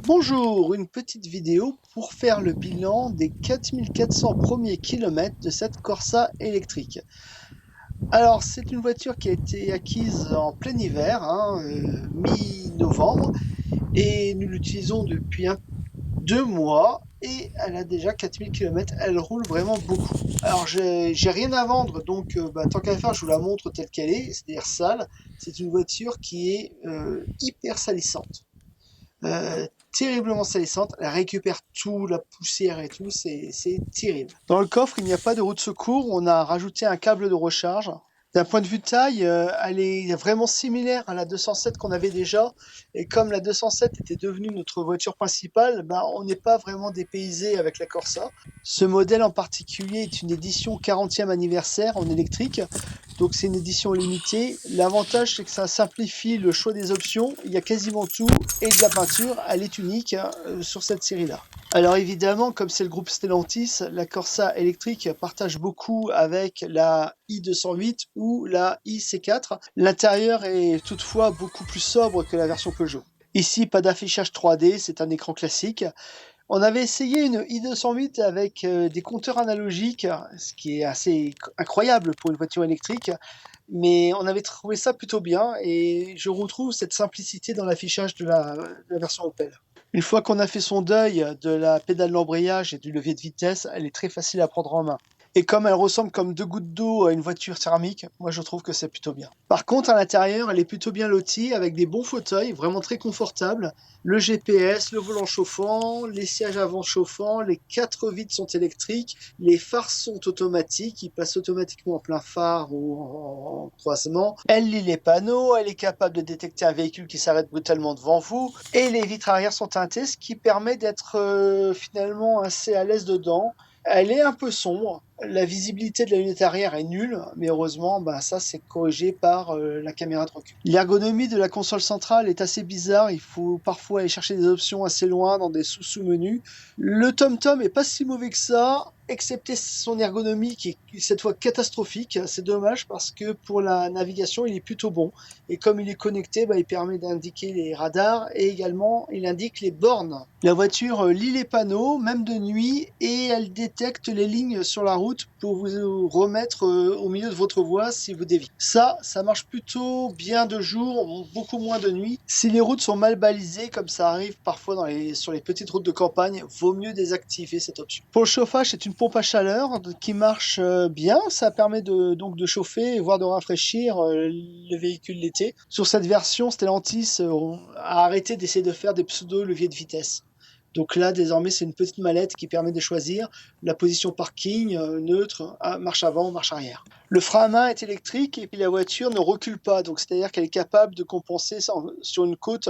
Bonjour, une petite vidéo pour faire le bilan des 4400 premiers kilomètres de cette Corsa électrique. Alors, c'est une voiture qui a été acquise en plein hiver, mi-novembre, et nous l'utilisons depuis 2 mois, et elle a déjà 4000 kilomètres. Elle roule vraiment beaucoup. Alors, j'ai rien à vendre, donc tant qu'à faire, je vous la montre telle qu'elle est, c'est-à-dire sale. C'est une voiture qui est hyper salissante. Terriblement salissante, elle récupère tout, la poussière et tout, c'est terrible. Dans le coffre, il n'y a pas de roue de secours, on a rajouté un câble de recharge. D'un point de vue de taille, elle est vraiment similaire à la 207 qu'on avait déjà. Et comme la 207 était devenue notre voiture principale, on n'est pas vraiment dépaysé avec la Corsa. Ce modèle en particulier est une édition 40e anniversaire en électrique. Donc c'est une édition limitée. L'avantage, c'est que ça simplifie le choix des options. Il y a quasiment tout. Et de la peinture, elle est unique sur cette série-là. Alors évidemment, comme c'est le groupe Stellantis, la Corsa électrique partage beaucoup avec la i208 ou la iC4. L'intérieur est toutefois beaucoup plus sobre que la version Peugeot. Ici, pas d'affichage 3D, c'est un écran classique. On avait essayé une i208 avec des compteurs analogiques, ce qui est assez incroyable pour une voiture électrique, mais on avait trouvé ça plutôt bien et je retrouve cette simplicité dans l'affichage de la version Opel. Une fois qu'on a fait son deuil de la pédale d'embrayage et du levier de vitesse, elle est très facile à prendre en main. Et comme elle ressemble comme deux gouttes d'eau à une voiture thermique, moi je trouve que c'est plutôt bien. Par contre, à l'intérieur, elle est plutôt bien lotie avec des bons fauteuils, vraiment très confortables. Le GPS, le volant chauffant, les sièges avant chauffants, les 4 vitres sont électriques, les phares sont automatiques, ils passent automatiquement en plein phare ou en croisement. Elle lit les panneaux, elle est capable de détecter un véhicule qui s'arrête brutalement devant vous, et les vitres arrière sont teintées, ce qui permet d'être finalement assez à l'aise dedans. Elle est un peu sombre. La visibilité de la lunette arrière est nulle, mais heureusement, ça c'est corrigé par la caméra de recul. L'ergonomie de la console centrale est assez bizarre. Il faut parfois aller chercher des options assez loin dans des sous-menus. Le TomTom est pas si mauvais que ça, excepté son ergonomie qui est cette fois catastrophique. C'est dommage parce que pour la navigation, il est plutôt bon. Et comme il est connecté, il permet d'indiquer les radars et également il indique les bornes. La voiture lit les panneaux, même de nuit, et elle détecte les lignes sur la route pour vous remettre au milieu de votre voie si vous déviez. Ça marche plutôt bien de jour, beaucoup moins de nuit. Si les routes sont mal balisées, comme ça arrive parfois sur les petites routes de campagne, vaut mieux désactiver cette option. Pour le chauffage, c'est une pompe à chaleur qui marche bien. Ça permet donc de chauffer, voire de rafraîchir le véhicule l'été. Sur cette version, Stellantis a arrêté d'essayer de faire des pseudo-leviers de vitesse. Donc là, désormais, c'est une petite mallette qui permet de choisir la position parking, neutre, marche avant, marche arrière. Le frein à main est électrique et puis la voiture ne recule pas. Donc c'est-à-dire qu'elle est capable de compenser sur une côte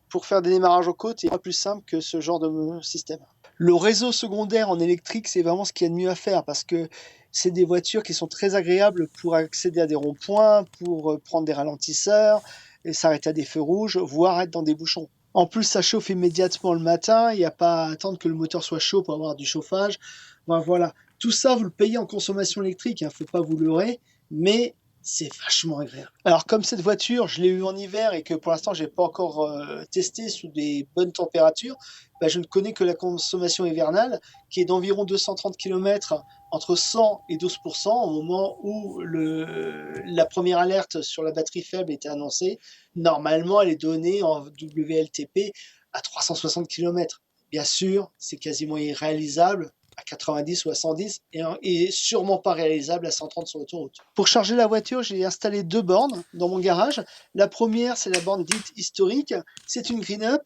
pour faire des démarrages en côte. Et pas plus simple que ce genre de système. Le réseau secondaire en électrique, c'est vraiment ce qu'il y a de mieux à faire parce que c'est des voitures qui sont très agréables pour accéder à des ronds-points, pour prendre des ralentisseurs, et s'arrêter à des feux rouges, voire être dans des bouchons. En plus, ça chauffe immédiatement le matin, il n'y a pas à attendre que le moteur soit chaud pour avoir du chauffage. Voilà. Tout ça, vous le payez en consommation électrique, il ne faut pas vous leurrer, mais c'est vachement agréable. Alors, comme cette voiture, je l'ai eue en hiver et que pour l'instant, je n'ai pas encore testé sous des bonnes températures, je ne connais que la consommation hivernale, qui est d'environ 230 km entre 100 et 12% au moment où la première alerte sur la batterie faible était annoncée. Normalement, elle est donnée en WLTP à 360 km. Bien sûr, c'est quasiment irréalisable à 90 ou à 110 et sûrement pas réalisable à 130 sur l'autoroute. Pour charger la voiture, j'ai installé 2 bornes dans mon garage. La première, c'est la borne dite historique. C'est une Green-Up.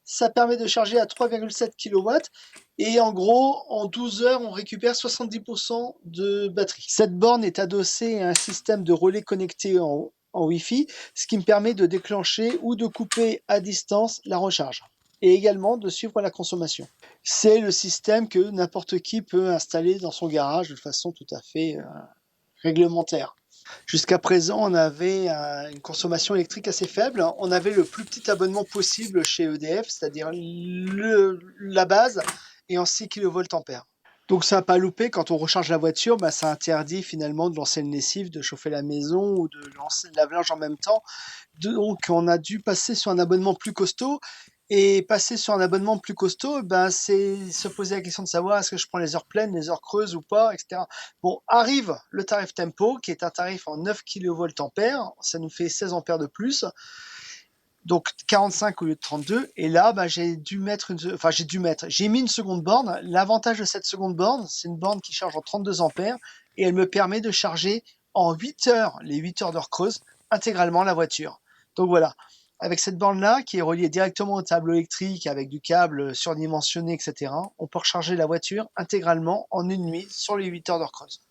Ça permet de charger à 3,7 kW et en gros, en 12 heures, on récupère 70% de batterie. Cette borne est adossée à un système de relais connecté en Wi-Fi, ce qui me permet de déclencher ou de couper à distance la recharge et également de suivre la consommation. C'est le système que n'importe qui peut installer dans son garage de façon tout à fait réglementaire. Jusqu'à présent, on avait une consommation électrique assez faible. On avait le plus petit abonnement possible chez EDF, c'est-à-dire la base, et en 6 kVA. Donc ça n'a pas loupé, quand on recharge la voiture, ça interdit finalement de lancer une lessive, de chauffer la maison ou de lancer le lave-linge en même temps. Donc on a dû passer sur un abonnement plus costaud Et passer sur un abonnement plus costaud, ben, c'est se poser la question de savoir est-ce que je prends les heures pleines, les heures creuses ou pas, etc. Bon, arrive le tarif Tempo, qui est un tarif en 9 kVA, ça nous fait 16 ampères de plus, donc 45 au lieu de 32. Et là, ben, j'ai mis une seconde borne. L'avantage de cette seconde borne, c'est une borne qui charge en 32 ampères et elle me permet de charger en 8 heures, les 8 heures d'heure creuse, intégralement la voiture. Donc voilà. Avec cette borne-là, qui est reliée directement au tableau électrique avec du câble surdimensionné, etc., on peut recharger la voiture intégralement en une nuit sur les 8 heures d'heure creuse.